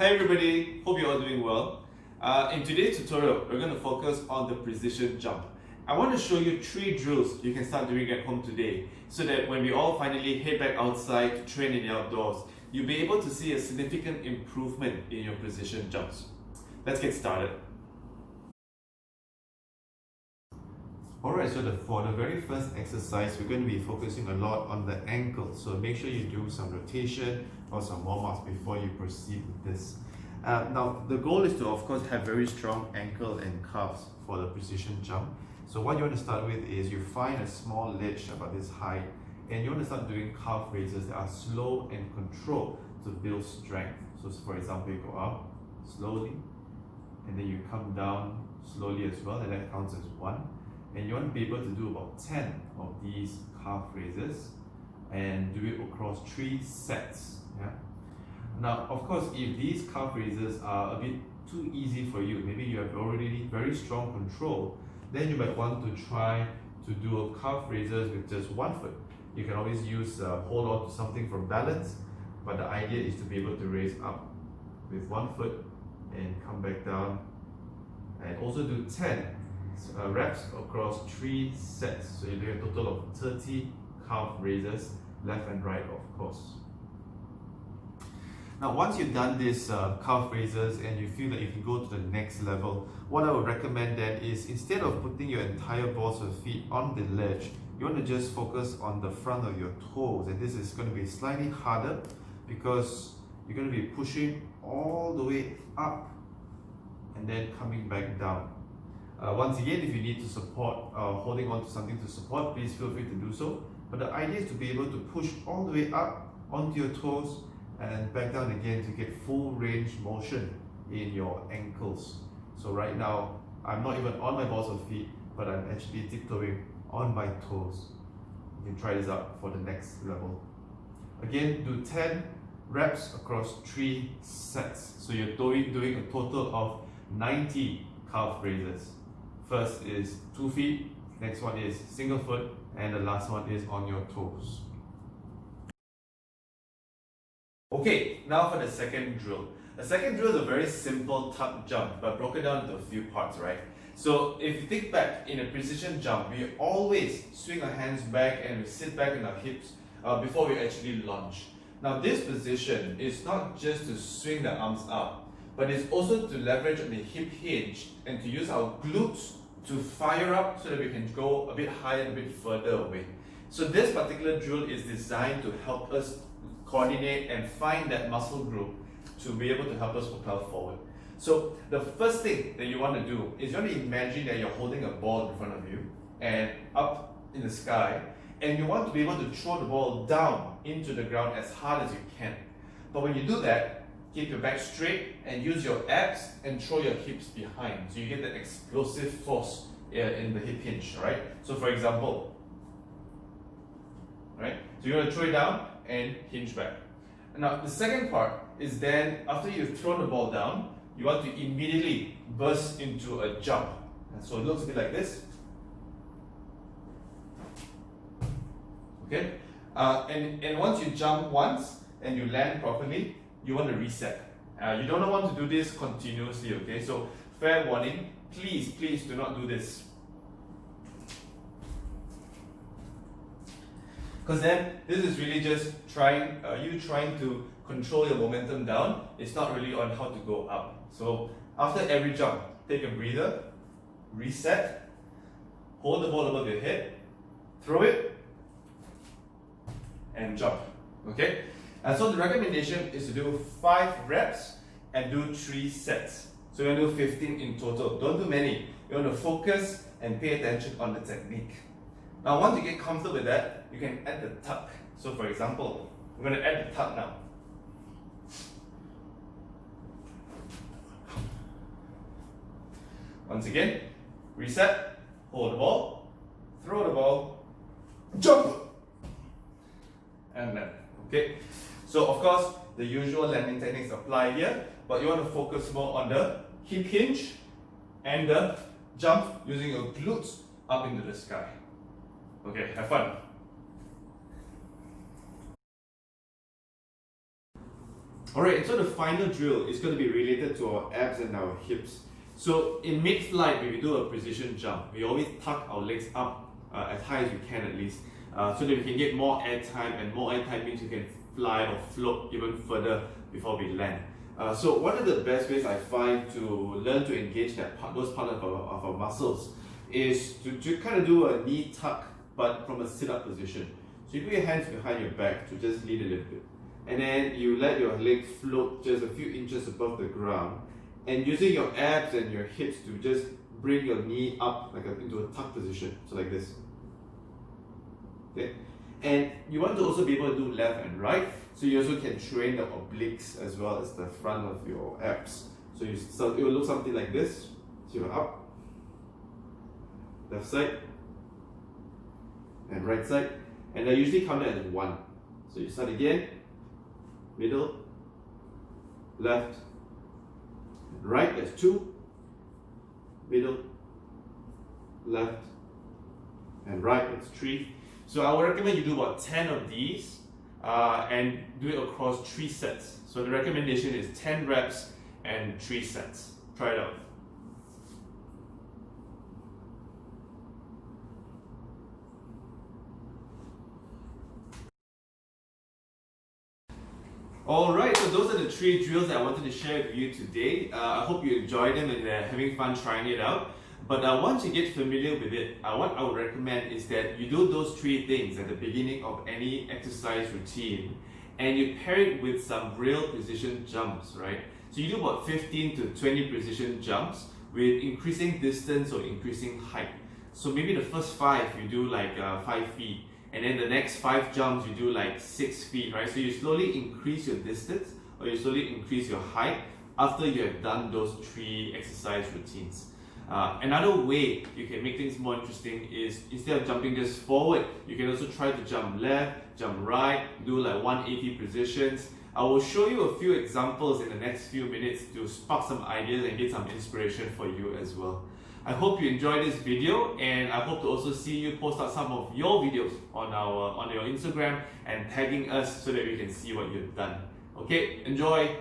Hi everybody, hope you're all doing well. In today's tutorial, we're going to focus on the precision jump. I want to show you 3 drills you can start doing at home today so that when we all finally head back outside to train in the outdoors, you'll be able to see a significant improvement in your precision jumps. Let's get started. Alright, so for the very first exercise, we're going to be focusing a lot on the ankle. So make sure you do some rotation or some warm-ups before you proceed with this. Now, the goal is to, of course, have very strong ankle and calves for the precision jump. So what you want to start with is you find a small ledge about this height and you want to start doing calf raises that are slow and controlled to build strength. So for example, you go up slowly and then you come down slowly as well, and that counts as 1. And you want to be able to do about 10 of these calf raises and do it across 3 sets. Yeah. Now, of course, if these calf raises are a bit too easy for you, maybe you have already very strong control, then you might want to try to do a calf raises with just 1 foot. You can always use hold on to something for balance, but the idea is to be able to raise up with 1 foot and come back down, and also do 10 reps across 3 sets. So you do a total of 30 calf raises, left and right, of course. Now, once you've done this calf raises and you feel that you can go to the next level, what I would recommend then is, instead of putting your entire balls of feet on the ledge, you want to just focus on the front of your toes. And this is going to be slightly harder because you're going to be pushing all the way up and then coming back down. Once again, if you need to support, holding on to something to support, please feel free to do so. But the idea is to be able to push all the way up onto your toes and back down again to get full range motion in your ankles. So right now, I'm not even on my balls of feet, but I'm actually tiptoeing on my toes. You can try this out for the next level. Again, do 10 reps across 3 sets. So you're doing a total of 90 calf raises. First is 2 feet, next one is single foot, and the last one is on your toes. Okay, now for the second drill. The second drill is a very simple tuck jump, but broken down into a few parts, right? So if you think back, in a precision jump, we always swing our hands back and we sit back in our hips before we actually launch. Now this position is not just to swing the arms up, but it's also to leverage on the hip hinge and to use our glutes to fire up so that we can go a bit higher and a bit further away. So this particular drill is designed to help us coordinate and find that muscle group to be able to help us propel forward. So the first thing that you want to do is you want to imagine that you're holding a ball in front of you and up in the sky, and you want to be able to throw the ball down into the ground as hard as you can. But when you do that, keep your back straight and use your abs and throw your hips behind. So you get that explosive force in the hip hinge, right? So for example, right? So you're going to throw it down and hinge back. Now the second part is then, after you've thrown the ball down, you want to immediately burst into a jump. And so it looks a bit like this. Okay? And once you jump once and you land properly, you want to reset. You don't want to do this continuously, okay? So fair warning, please do not do this. Because then this is really just you trying to control your momentum down. It's not really on how to go up. So after every jump, take a breather, reset, hold the ball above your head, throw it, and jump. Okay? And so the recommendation is to do 5 reps and do 3 sets. So you're going to do 15 in total. Don't do many. You want to focus and pay attention on the technique. Now once you get comfortable with that, you can add the tuck. So for example, we're going to add the tuck now. Once again, reset, hold the ball, throw the ball, jump, and land. Okay? So of course, the usual landing techniques apply here, but you want to focus more on the hip hinge and the jump using your glutes up into the sky. Okay, have fun. Alright, so the final drill is going to be related to our abs and our hips. So in mid-flight, when we do a precision jump, we always tuck our legs up as high as we can at least, so that we can get more air time, and more air time means we can fly or float even further before we land. So one of the best ways I find to learn to engage those parts of our muscles is to kind of do a knee tuck, but from a sit-up position. So you put your hands behind your back to just lean a little bit. And then you let your leg float just a few inches above the ground, and using your abs and your hips to just bring your knee up into a tuck position, so like this. Okay, and you want to also be able to do left and right, so you also can train the obliques as well as the front of your abs. So it will look something like this. So you're up, left side, and right side, and I usually count it as 1. So you start again. Middle, left, and right, that's 2, middle, left, and right, that's 3. So I would recommend you do about 10 of these and do it across 3 sets. So the recommendation is 10 reps and 3 sets. Try it out. Alright, so those are the 3 drills that I wanted to share with you today. I hope you enjoyed them and having fun trying it out. But once you get familiar with it, what I would recommend is that you do those 3 things at the beginning of any exercise routine, and you pair it with some real precision jumps, right? So you do about 15 to 20 precision jumps with increasing distance or increasing height. So maybe the first 5 you do like 5 feet. And then the next 5 jumps you do like 6 feet, right? So you slowly increase your distance or you slowly increase your height after you have done those 3 exercise routines. Another way you can make things more interesting is instead of jumping just forward, you can also try to jump left, jump right, do like 180 positions. I will show you a few examples in the next few minutes to spark some ideas and get some inspiration for you as well. I hope you enjoyed this video, and I hope to also see you post out some of your videos on your Instagram and tagging us so that we can see what you've done. Okay, enjoy!